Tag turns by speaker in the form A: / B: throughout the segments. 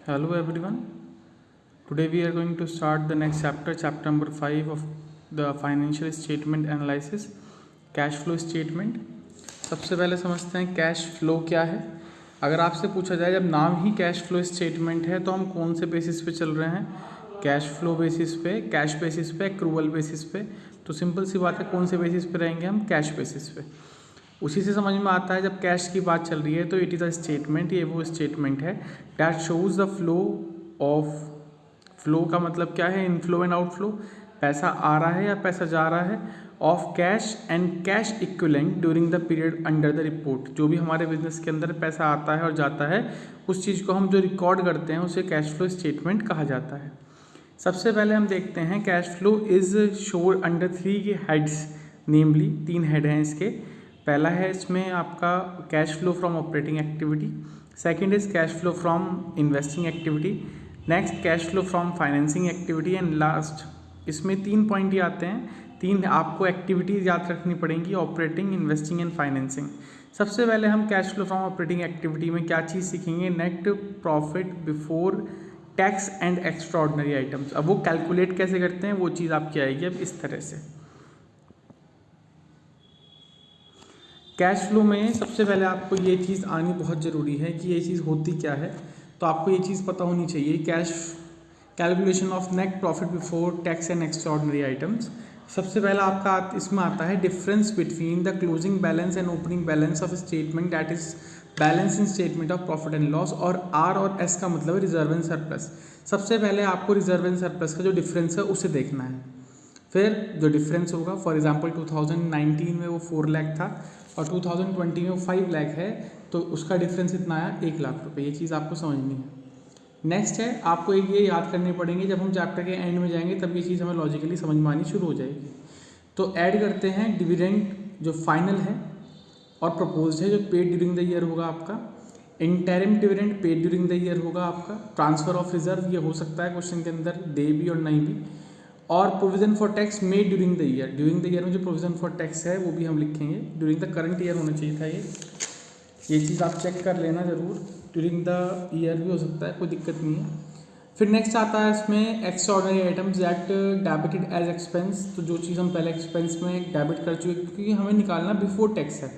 A: Hello everyone. Today we are going to start the next chapter, chapter number 5 of the financial statement analysis, cash flow statement. सबसे पहले समझते हैं cash flow क्या है। अगर आपसे पूछा जाए जब नाम ही कैश फ्लो स्टेटमेंट है तो हम कौन से बेसिस पे चल रहे हैं, कैश फ्लो बेसिस पे, कैश बेसिस पे, एक्रूवल बेसिस पे। तो सिंपल सी बात है, कौन से बेसिस पे रहेंगे हम, कैश बेसिस पे। उसी से समझ में आता है जब कैश की बात चल रही है तो इट इज़ अ स्टेटमेंट, ये वो स्टेटमेंट है that shows the flow of, flow का मतलब क्या है, इनफ्लो एंड आउटफ्लो, पैसा आ रहा है या पैसा जा रहा है, of cash and cash equivalent during the period under the report. जो भी हमारे बिजनेस के अंदर पैसा आता है और जाता है, उस चीज़ को हम जो रिकॉर्ड करते हैं उसे कैश फ्लो स्टेटमेंट कहा जाता है। सबसे पहले हम देखते हैं cash flow is showed under 3 heads, namely 3 head हैं इसके। पहला है इसमें आपका cash flow from operating activity, second is cash flow from investing activity, next cash flow from financing activity and last. इसमें 3 पॉइंट ही आते हैं, 3 आपको एक्टिविटीज याद रखनी पड़ेंगी, ऑपरेटिंग, इन्वेस्टिंग एंड फाइनेंसिंग। सबसे पहले हम cash flow from operating activity में क्या चीज़ सीखेंगे, net profit before tax and extraordinary items. अब वो कैलकुलेट कैसे करते हैं वो चीज़ आपकी आएगी अब इस तरह से। कैश फ्लो में सबसे पहले आपको ये चीज़ आनी बहुत ज़रूरी है कि ये चीज़ होती क्या है, तो आपको ये चीज़ पता होनी चाहिए। Cash calculation of net profit before tax and extraordinary items. सबसे पहला आपका इसमें आता है difference between the closing balance and opening balance of statement, that is balance in statement of profit and loss. और आर और एस का मतलब है रिजर्व एंड सरप्लस। सबसे पहले आपको रिजर्व एंड सरप्लस का जो डिफरेंस है उसे देखना है। फिर जो डिफरेंस होगा, फॉर एग्जांपल 2019 में वो 4 लाख था और 2020 में वो 5 लाख है, तो उसका डिफरेंस इतना आया 1 लाख रुपए। ये चीज़ आपको समझनी है। नेक्स्ट है आपको ये याद करने पड़ेंगे, जब हम चैप्टर के एंड में जाएंगे तब ये चीज़ हमें लॉजिकली समझ में आनी शुरू हो जाएगी। तो ऐड करते हैं डिविडेंड जो फाइनल है और प्रपोज्ड है जो पेड ड्यूरिंग द ईयर होगा आपका, interim dividend paid during the year होगा आपका, ट्रांसफर ऑफ रिजर्व ये हो सकता है क्वेश्चन के अंदर दे भी और नहीं भी, और provision for tax made during the year. During the year में जो प्रोविजन फॉर टैक्स है वो भी हम लिखेंगे, ड्यूरिंग द करंट ईयर होना चाहिए था ये चीज़ आप चेक कर लेना ज़रूर। ड्यूरिंग द ईयर भी हो सकता है, कोई दिक्कत नहीं है। फिर नेक्स्ट आता है इसमें extraordinary items that debited as expense. तो जो चीज़ हम पहले एक्सपेंस में डेबिट कर चुके, क्योंकि हमें निकालना बिफोर टैक्स है।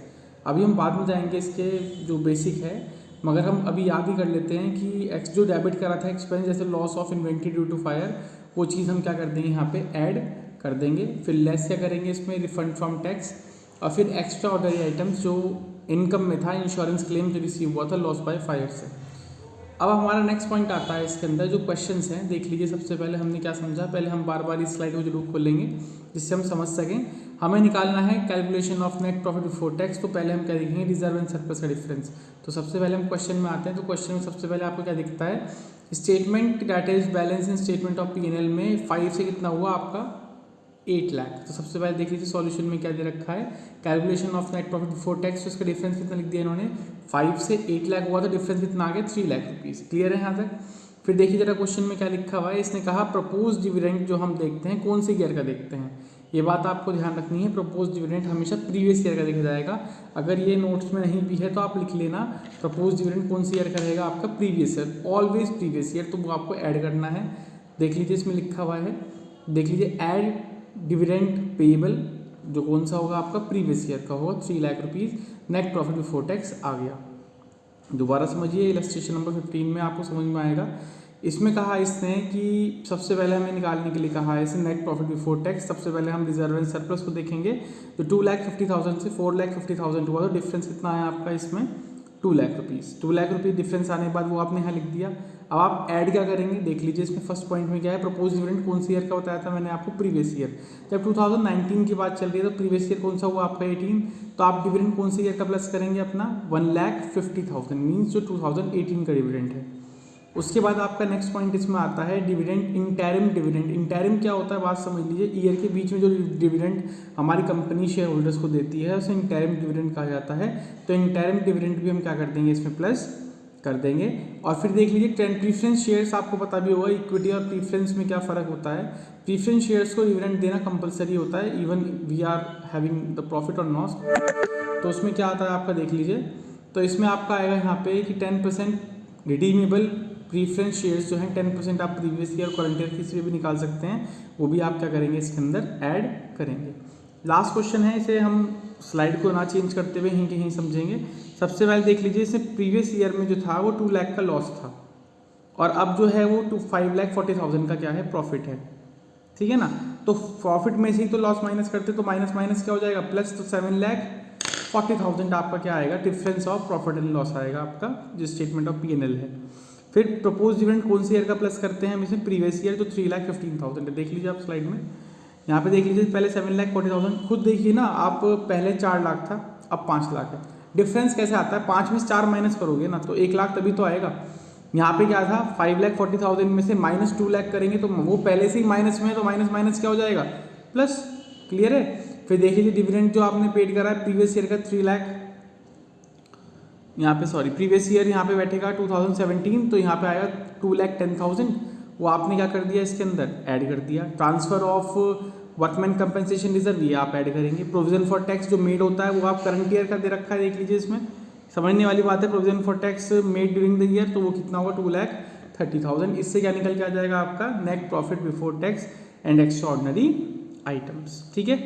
A: अभी हम बाद में जाएंगे इसके जो बेसिक है, मगर हम अभी याद ही कर लेते हैं कि एक्स जो डेबिट करा था एक्सपेंस, जैसे loss of inventory due to fire, वो चीज़ हम क्या कर देंगे यहाँ पे ऐड कर देंगे। फिर लेस क्या करेंगे इसमें, रिफंड फ्रॉम टैक्स। और फिर एक्स्ट्रा ऑर्डिनरी आइटम्स जो इनकम में था, इंश्योरेंस क्लेम जो रिसीव हुआ था लॉस बाय फायर से। अब हमारा नेक्स्ट पॉइंट आता है इसके अंदर जो क्वेश्चंस हैं, देख लीजिए। सबसे पहले हमने क्या समझा, पहले हम बार बार इस स्लाइड को जरूर खोलेंगे जिससे हम समझ सकें। हमें निकालना है calculation of net profit before tax. तो पहले हम क्या देखेंगे, रिजर्व एंड सरप्लस का डिफरेंस। तो सबसे पहले हम क्वेश्चन में आते हैं। तो क्वेश्चन में सबसे पहले आपको क्या दिखता है, statement that is balance in statement of P&L में 5 से कितना हुआ आपका 8 लाख। तो सबसे पहले देख लीजिए सॉल्यूशन में क्या दे रखा है, calculation of net profit before tax. तो इसका डिफरेंस कितना लिख दिया इन्होंने, 5 से 8 लाख हुआ, तो डिफरेंस कितना आ गया 3 लाख रुपीज़। क्लियर है यहाँ तक। फिर देखिए जरा क्वेश्चन में क्या लिखा हुआ है, इसने कहा प्रपोज डिविडेंड जो हम देखते हैं कौन से ईयर का देखते हैं। ये बात आपको ध्यान रखनी है, प्रपोज डिविडेंड हमेशा प्रीवियस ईयर का देखा जाएगा। अगर ये नोट्स में नहीं भी है तो आप लिख लेना, प्रपोज डिविडेंड कौन सी ईयर का रहेगा आपका, previous year, always previous year. तो वो आपको ऐड करना है। देख लीजिए इसमें लिखा हुआ है, देख लीजिए ऐड डिविडेंड पेएबल जो कौन सा होगा आपका, प्रीवियस ईयर का होगा, 3 lakh rupees. Net profit before tax आ गया। दोबारा समझिए, इलस्ट्रेशन नंबर 15 में आपको समझ में आएगा। इसमें कहा इसने कि सबसे पहले हमें निकालने के लिए कहा है इसे नेट प्रॉफिट बिफोर टैक्स। सबसे पहले हम रिजर्व एंड सरप्लस को देखेंगे। तो 2,50,000 से 4,50,000 हुआ, तो डिफरेंस कितना आया आपका इसमें, 2 lakh rupees. 2 lakh rupees difference आने के बाद वो आपने यहाँ लिख दिया। अब आप ऐड क्या करेंगे, देख लीजिए इसमें फर्स्ट पॉइंट में क्या है, प्रपोज डिविडेंड कौन सी ईयर का बताया था मैंने आपको, प्रीवियस ईयर। जब 2019 की बात चल रही है तो प्रीवियस ईयर कौन सा हुआ आपका 18, तो आप डिविडेंड कौन सी ईयर का प्लस करेंगे अपना, 1,50,000 मीन्स जो 2018 का डिविडेंड है। उसके बाद आपका नेक्स्ट पॉइंट इसमें आता है डिविडेंड इंटरिम डिविडेंड। इंटरिम क्या होता है बात समझ लीजिए, ईयर के बीच में जो डिविडेंड हमारी कंपनी शेयर होल्डर्स को देती है उसे इंटरिम डिविडेंड कहा जाता है। तो इंटरिम डिविडेंड भी हम क्या कर देंगे इसमें प्लस कर देंगे। और फिर देख लीजिए प्रीफरेंस शेयर्स, आपको पता भी होगा इक्विटी और प्रीफरेंस में क्या फ़र्क होता है। प्रीफरेंस शेयर्स को डिविडेंड देना कंपलसरी होता है, even we are having the profit और लॉस। तो उसमें क्या आता है आपका देख लीजिए, तो इसमें आपका आएगा यहाँ पे कि 10% रिडीमेबल प्रीफरेंस शेयर्स जो हैं 10% आप प्रीवियस ईयर करंट ईयर किसी भी निकाल सकते हैं, वो भी आप क्या करेंगे इसके अंदर ऐड करेंगे। लास्ट क्वेश्चन है, इसे हम स्लाइड को ना चेंज करते हुए यहीं कहीं समझेंगे। सबसे पहले देख लीजिए, इसे प्रीवियस ईयर में जो था वो 2 लाख का लॉस था और अब जो है वो 5,40,000 का क्या है प्रॉफिट है, ठीक है ना। तो प्रॉफिट में से ही तो लॉस माइनस करते तो माइनस माइनस क्या हो जाएगा प्लस, तो 7,40,000 आपका क्या आएगा difference of profit and loss आएगा आपका जो स्टेटमेंट ऑफ P&L है। फिर प्रपोज डिविडेंड कौन से ईयर का प्लस करते हैं हम इसमें प्रीवियस ईयर जो 3,15,000 है, देख लीजिए आप स्लाइड में, यहाँ पे देख लीजिए पहले 7,40,000 खुद देखिए ना आप, पहले 4 लाख था अब 5 लाख है। डिफरेंस कैसे आता है, 5 में से 4 माइनस करोगे ना तो 1 लाख तभी तो आएगा। यहाँ पे क्या था 5,40,000 में से -2 लाख करेंगे तो वो पहले से ही माइनस में है, तो माइनस माइनस क्या हो जाएगा प्लस, क्लियर है। फिर देख लीजिए डिविडेंड जो आपने पेड करा है प्रीवियस ईयर का 3 लाख, यहाँ पे सॉरी प्रीवियस ईयर यहाँ पे बैठेगा 2017, तो यहाँ पे आएगा 2,10,000, वो आपने क्या कर दिया इसके अंदर ऐड कर दिया। Transfer of workman compensation reserve ये आप ऐड करेंगे। प्रोविजन फॉर टैक्स जो मेड होता है वो आप करंट ईयर का दे रखा है, देख लीजिए इसमें समझने वाली बात है। Provision for tax made during the year तो वो कितना होगा 2,30,000। इससे क्या निकल के आ जाएगा आपका net profit before tax and extraordinary items, ठीक है।